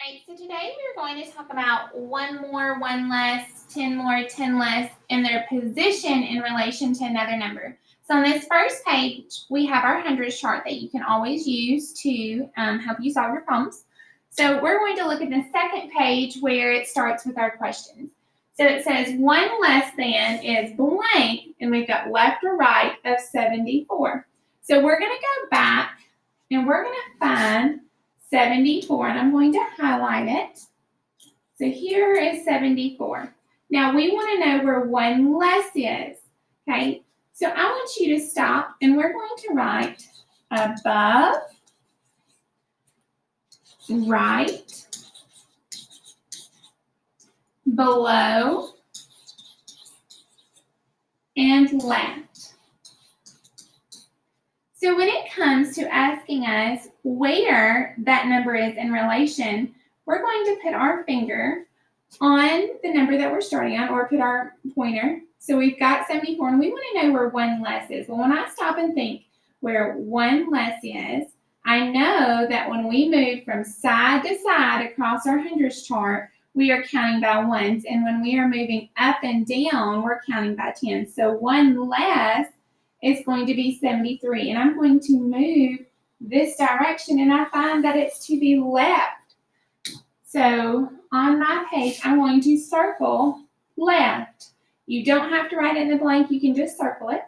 Right, so today we're going to talk about one more, one less, 10 more, 10 less, and their position in relation to another number. So on this first page, we have our hundreds chart that you can always use to help you solve your problems. So we're going to look at the second page where it starts with our questions. So it says 1 less than is blank, and we've got left or right of 74. So we're going to go back and we're going to find 74, and I'm going to highlight it. So here is 74. Now we want to know where 1 less is, okay? So I want you to stop, and we're going to write above, right, below, and left. So when it comes to asking us where that number is in relation, we're going to put our finger on the number that we're starting on, or put our pointer. So we've got 74, and we want to know where 1 less is. Well, when I stop and think where 1 less is, I know that when we move from side to side across our hundreds chart, we are counting by ones, and when we are moving up and down, we're counting by tens. So 1 less is going to be 73, and I'm going to move this direction, and I find that it's to the left. So on my page, I'm going to circle left. You don't have to write it in the blank, you can just circle it.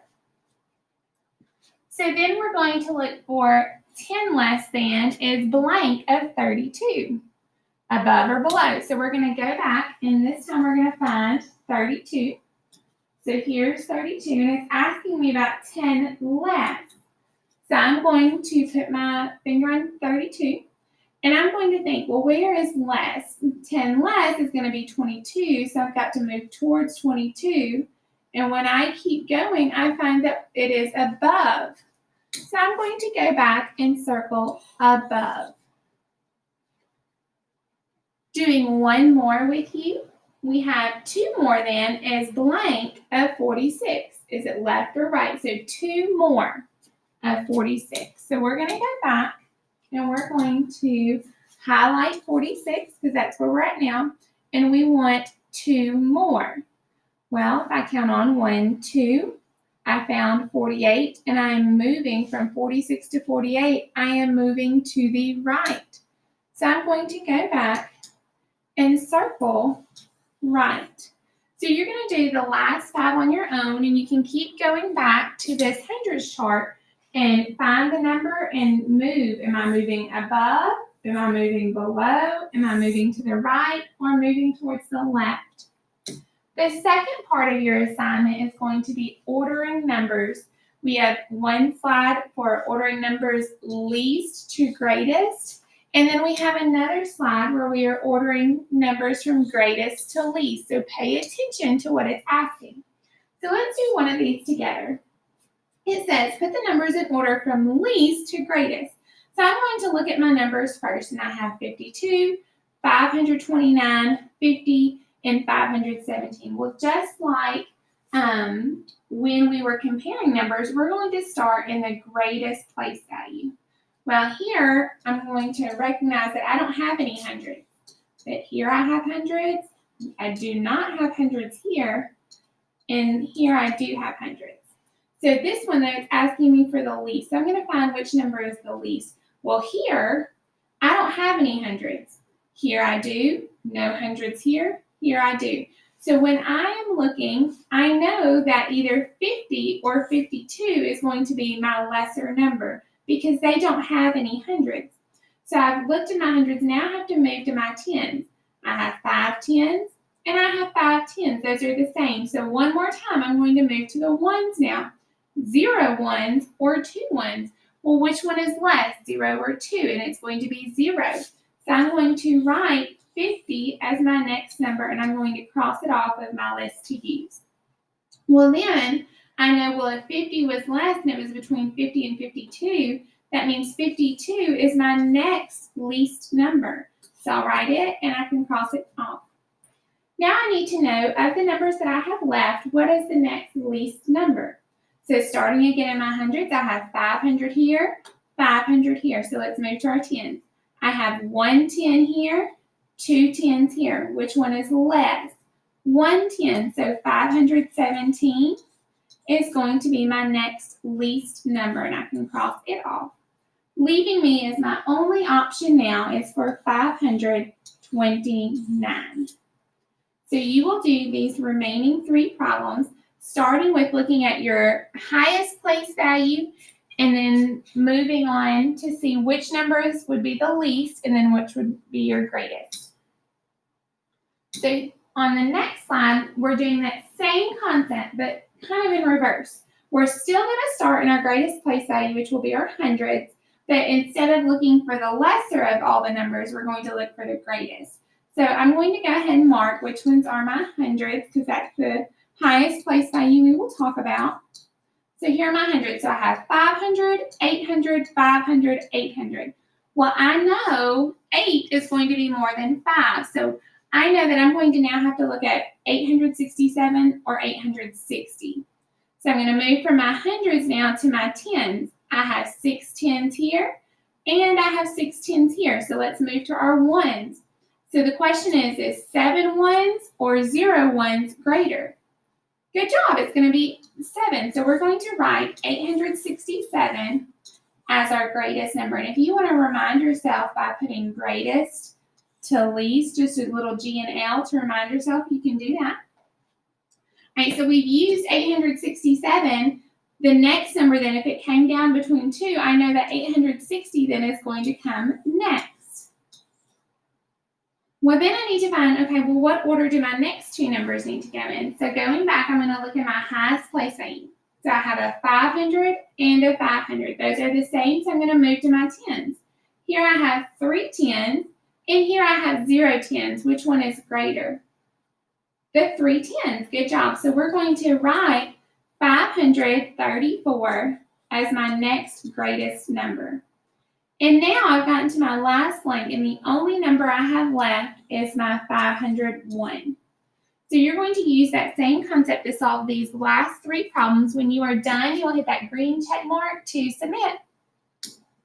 So then we're going to look for 10 less than is blank of 32, above or below. So we're going to go back, and this time we're going to find 32. So here's 32, and it's asking me about 10 less. So I'm going to put my finger on 32, and I'm going to think, well, where is less? 10 less is going to be 22, so I've got to move towards 22. And when I keep going, I find that it is above. So I'm going to go back and circle above. Doing one more with you. We have 2 more than is blank of 46. Is it left or right? So 2 more of 46. So we're going to go back, and we're going to highlight 46 because that's where we're at now, and we want 2 more. Well, if I count on 1, 2, I found 48, and I am moving from 46 to 48. I am moving to the right. So I'm going to go back and circle right. So you're going to do the last 5 on your own, and you can keep going back to this hundreds chart and find the number and move. Am I moving above? Am I moving below? Am I moving to the right or moving towards the left? The second part of your assignment is going to be ordering numbers. We have one slide for ordering numbers least to greatest, and then we have another slide where we are ordering numbers from greatest to least. So pay attention to what it's asking. So let's do one of these together. It says, put the numbers in order from least to greatest. So I'm going to look at my numbers first, and I have 52, 529, 50, and 517. Well, just like when we were comparing numbers, we're going to start in the greatest place value. Well, here I'm going to recognize that I don't have any hundreds, but here I have hundreds. I do not have hundreds here, and here I do have hundreds. So this one, though, it's asking me for the least. So I'm going to find which number is the least. Well, here, I don't have any hundreds. Here I do. No hundreds here. Here I do. So when I am looking, I know that either 50 or 52 is going to be my lesser number because they don't have any hundreds. So I've looked at my hundreds. Now I have to move to my tens. I have 5 tens, and I have 5 tens. Those are the same. So one more time, I'm going to move to the ones now. 0 ones or 2 ones. Well, which one is less, 0 or 2? And it's going to be 0. So I'm going to write 50 as my next number, and I'm going to cross it off of my list to use. Well, then I know, well, if 50 was less and it was between 50 and 52, that means 52 is my next least number. So I'll write it, and I can cross it off. Now I need to know, of the numbers that I have left, what is the next least number? So starting again in my hundreds, I have 500 here, 500 here. So let's move to our tens. I have 110 here, 2 tens here. Which one is less? 1 10. So 517 is going to be my next least number, and I can cross it off. Leaving me as my only option now is for 529. So you will do these remaining 3 problems, starting with looking at your highest place value and then moving on to see which numbers would be the least and then which would be your greatest. So on the next slide, we're doing that same concept, but kind of in reverse. We're still going to start in our greatest place value, which will be our hundreds, but instead of looking for the lesser of all the numbers, we're going to look for the greatest. So I'm going to go ahead and mark which ones are my hundreds, because that's the highest place value we will talk about. So here are my hundreds. So I have 500, 800, 500, 800. Well, I know 8 is going to be more than 5. So I know that I'm going to now have to look at 867 or 860. So I'm going to move from my hundreds now to my tens. I have 6 tens here, and I have 6 tens here. So let's move to our ones. So the question is 7 ones or 0 ones greater? Good job, it's going to be 7. So we're going to write 867 as our greatest number. And if you want to remind yourself by putting greatest to least, just a little G and L to remind yourself, you can do that. All right, so we've used 867. The next number then, if it came down between 2, I know that 860 then is going to come next. Well, then I need to find, okay, well, what order do my next 2 numbers need to go in? So going back, I'm going to look at my highest place value. So I have a 500 and a 500. Those are the same, so I'm going to move to my tens. Here I have 3 tens, and here I have 0 tens. Which one is greater? The 3 tens. Good job. So we're going to write 534 as my next greatest number. And now I've gotten to my last blank, and the only number I have left is my 501. So you're going to use that same concept to solve these last 3 problems. When you are done, you'll hit that green check mark to submit.